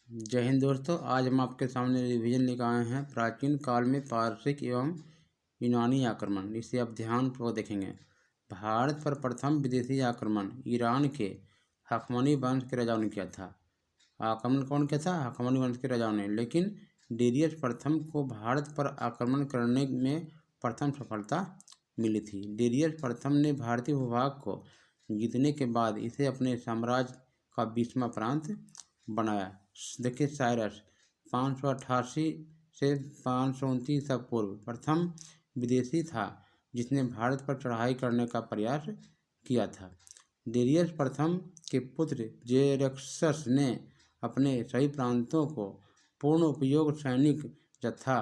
जय हिंद दोस्तों। आज हम आपके सामने रिवीजन लेकर आए हैं प्राचीन काल में पारसिक एवं यूनानी आक्रमण। इसे आप ध्यानपूर्वक देखेंगे। भारत पर प्रथम विदेशी आक्रमण ईरान के हकमनी वंश के राजाओं ने किया था। आक्रमण कौन किया था? हकमनी वंश के राजाओं ने। लेकिन डेरियस प्रथम को भारत पर आक्रमण करने में प्रथम सफलता मिली थी। डेरियस प्रथम ने भारतीय भूभाग को जीतने के बाद इसे अपने साम्राज्य का 20वां प्रांत बनाया। देखिए, साइरस 588 से 529 ईसा पूर्व प्रथम विदेशी था जिसने भारत पर चढ़ाई करने का प्रयास किया था। डेरियस प्रथम के पुत्र जेरेक्सस ने अपने सभी प्रांतों को पूर्ण उपयोग सैनिक जत्था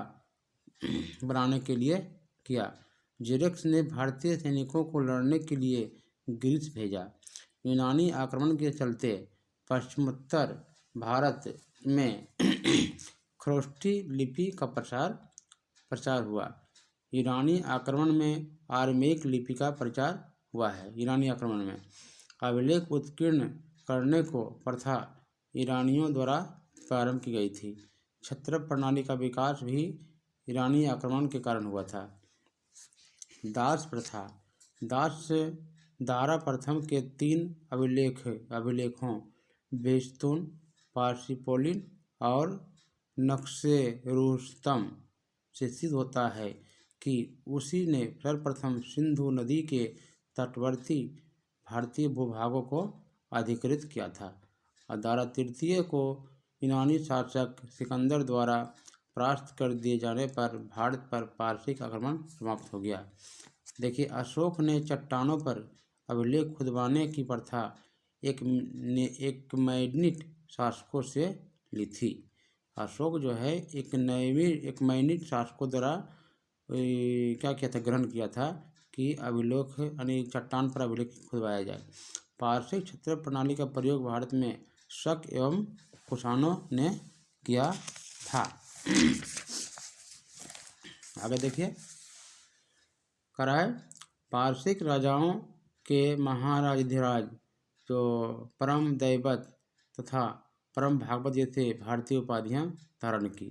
बनाने के लिए किया। जेरेक्स ने भारतीय सैनिकों को लड़ने के लिए ग्रीस भेजा। यूनानी आक्रमण के चलते पश्चिमोत्तर भारत में ख्रोष्टी लिपि का प्रचार हुआ। ईरानी आक्रमण में आरमेइक लिपि का प्रचार हुआ है। ईरानी आक्रमण में अभिलेख उत्कीर्ण करने को प्रथा ईरानियों द्वारा प्रारंभ की गई थी। छत्रप प्रणाली का विकास भी ईरानी आक्रमण के कारण हुआ था। दास प्रथा। दारा प्रथम के 3 अभिलेखों बेस्तून, पार्सिपोलिन और नक्शे रुस्तम से सिद्ध होता है कि उसी ने सर्वप्रथम सिंधु नदी के तटवर्ती भारतीय भूभागों को अधिकृत किया था। दारा तृतीय को यूनानी शासक सिकंदर द्वारा परास्त कर दिए जाने पर भारत पर पारसिक आक्रमण समाप्त हो गया। देखिए, अशोक ने चट्टानों पर अभिलेख खुदवाने की प्रथा एक मैग्निट शासकों से ली थी। अशोक जो है एक मैग्निट शासकों द्वारा क्या किया था, ग्रहण किया था कि अभिलेख यानी चट्टान पर अभिलेख खुदवाया जाए। पारसिक क्षत्रप प्रणाली का प्रयोग भारत में शक एवं कुषाणों ने किया था। आगे देखिए, कराए पारसिक राजाओं के महाराजाधिराज जो परम दैवत तथा परम भागवत जैसे भारतीय उपाधियां धारण की।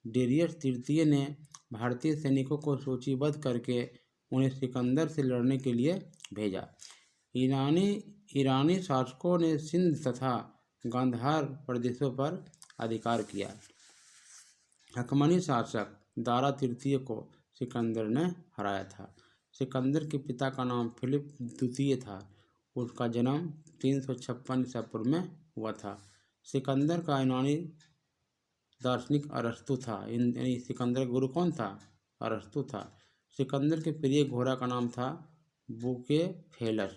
डेरियस तृतीय ने भारतीय सैनिकों को सूचीबद्ध करके उन्हें सिकंदर से लड़ने के लिए भेजा। ईरानी शासकों ने सिंध तथा गांधार प्रदेशों पर अधिकार किया। हकमनी शासक दारा तृतीय को सिकंदर ने हराया था। सिकंदर के पिता का नाम फिलिप द्वितीय था। उसका जन्म 356 ईसा पूर्व में हुआ था। सिकंदर का यूनानी दार्शनिक अरस्तु था। सिकंदर का गुरु कौन था? अरस्तु था। सिकंदर के प्रिय घोड़ा का नाम था बुकेफेलस।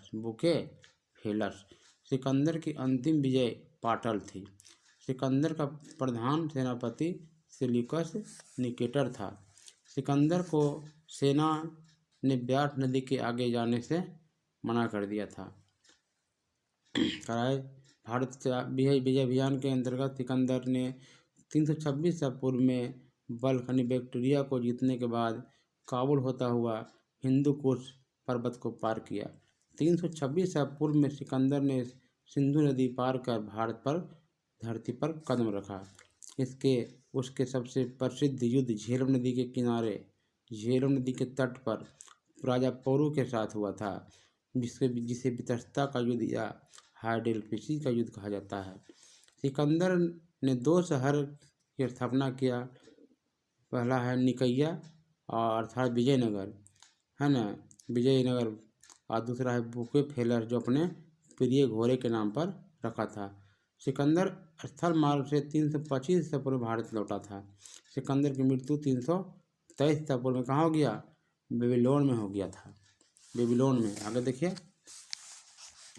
सिकंदर की अंतिम विजय पाटल थी। सिकंदर का प्रधान सेनापति सेल्यूकस निकेटर था। सिकंदर को सेना ने ब्यास नदी के आगे जाने से मना कर दिया था। भारत से विजय अभियान के अंतर्गत सिकंदर ने 326 ईसा पूर्व में बल्ख यानी बैक्ट्रिया को जीतने के बाद काबुल होता हुआ हिंदू कुश पर्वत को पार किया। 326 ईसा पूर्व में सिकंदर ने सिंधु नदी पार कर भारत पर धरती पर कदम रखा। उसके सबसे प्रसिद्ध युद्ध झेलम नदी के किनारे झेलम नदी के तट पर राजा पौरु के साथ हुआ था, जिसे वितस्ता का युद्ध या हाइडेलफिसी का युद्ध कहा जाता है। सिकंदर ने 2 शहर की स्थापना किया। पहला है निकैया और अर्थात विजयनगर, है ना, विजयनगर, और दूसरा है बुकेफेलस जो अपने प्रिय घोड़े के नाम पर रखा था। सिकंदर स्थल मार्ग से 325 ईसा पूर्व भारत लौटा था। सिकंदर की मृत्यु 323 ईसा पूर्व में कहाँ हो गया? बेबीलोन में हो गया था। बेबीलोन में। आगे देखिए,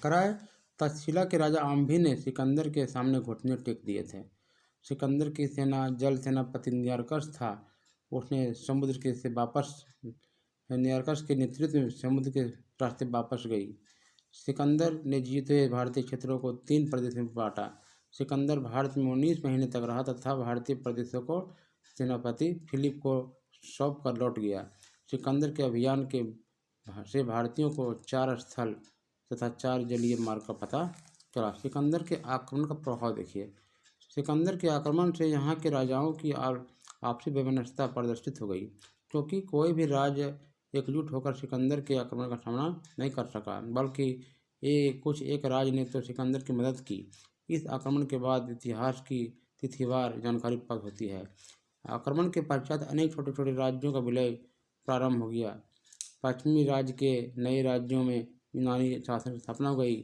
कराए तक्षशिला के राजा आम्भी ने सिकंदर के सामने घुटने टेक दिए थे। सिकंदर की सेना जल सेनापति नियारकस था। उसने नियारकस के नेतृत्व में समुद्र के रास्ते वापस गई। सिकंदर ने जीते हुए भारतीय क्षेत्रों को 3 प्रदेशों में बांटा। सिकंदर भारत में 19 महीने तक रहा तथा भारतीय प्रदेशों को सेनापति फिलिप को सौंप कर लौट गया। सिकंदर के अभियान से भारतीयों को 4 स्थल तथा 4 जलीय मार्ग का पता चला। सिकंदर के आक्रमण का प्रभाव देखिए। सिकंदर के आक्रमण से यहाँ के राजाओं की आपसी वैमनस्यता प्रदर्शित हो गई, क्योंकि कोई भी राज्य एकजुट होकर सिकंदर के आक्रमण का सामना नहीं कर सका, बल्कि एक राज्य ने तो सिकंदर की मदद की। इस आक्रमण के बाद इतिहास की तिथिवार जानकारी प्राप्त होती है। आक्रमण के पश्चात अनेक छोटे छोटे राज्यों का विलय प्रारंभ हो गया। पश्चिमी राज्य के नए राज्यों में यूनानी शासन की स्थापना हो गई।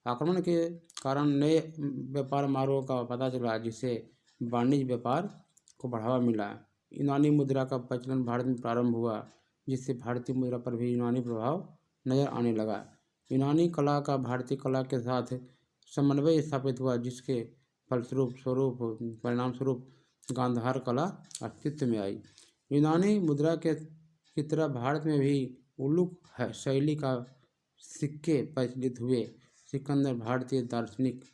आक्रमण के कारण नए व्यापार मार्गों का पता चला, जिससे वाणिज्य व्यापार को बढ़ावा मिला। यूनानी मुद्रा का प्रचलन भारत में प्रारंभ हुआ, जिससे भारतीय मुद्रा पर भी यूनानी प्रभाव नजर आने लगा। यूनानी कला का भारतीय कला के साथ समन्वय स्थापित हुआ, जिसके परिणाम स्वरूप गांधार कला अस्तित्व में आई। यूनानी मुद्रा की तरह भारत में भी उलूक शैली का सिक्के प्रचलित हुए। सिकंदर भारतीय दार्शनिक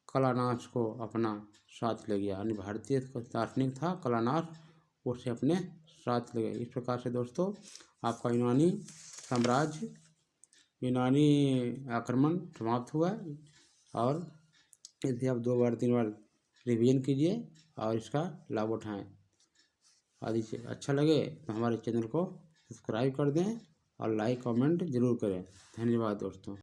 कलानाश को अपना साथ ले गया, यानी भारतीय दार्शनिक था कलानाश, उसे अपने साथ ले गए। इस प्रकार से दोस्तों आपका यूनानी साम्राज्य, यूनानी आक्रमण समाप्त हुआ। और इसे आप 2 बार 3 बार रिवीजन कीजिए और इसका लाभ उठाएं। यदि अच्छा लगे तो हमारे चैनल को सब्सक्राइब कर दें और लाइक कमेंट जरूर करें। धन्यवाद दोस्तों।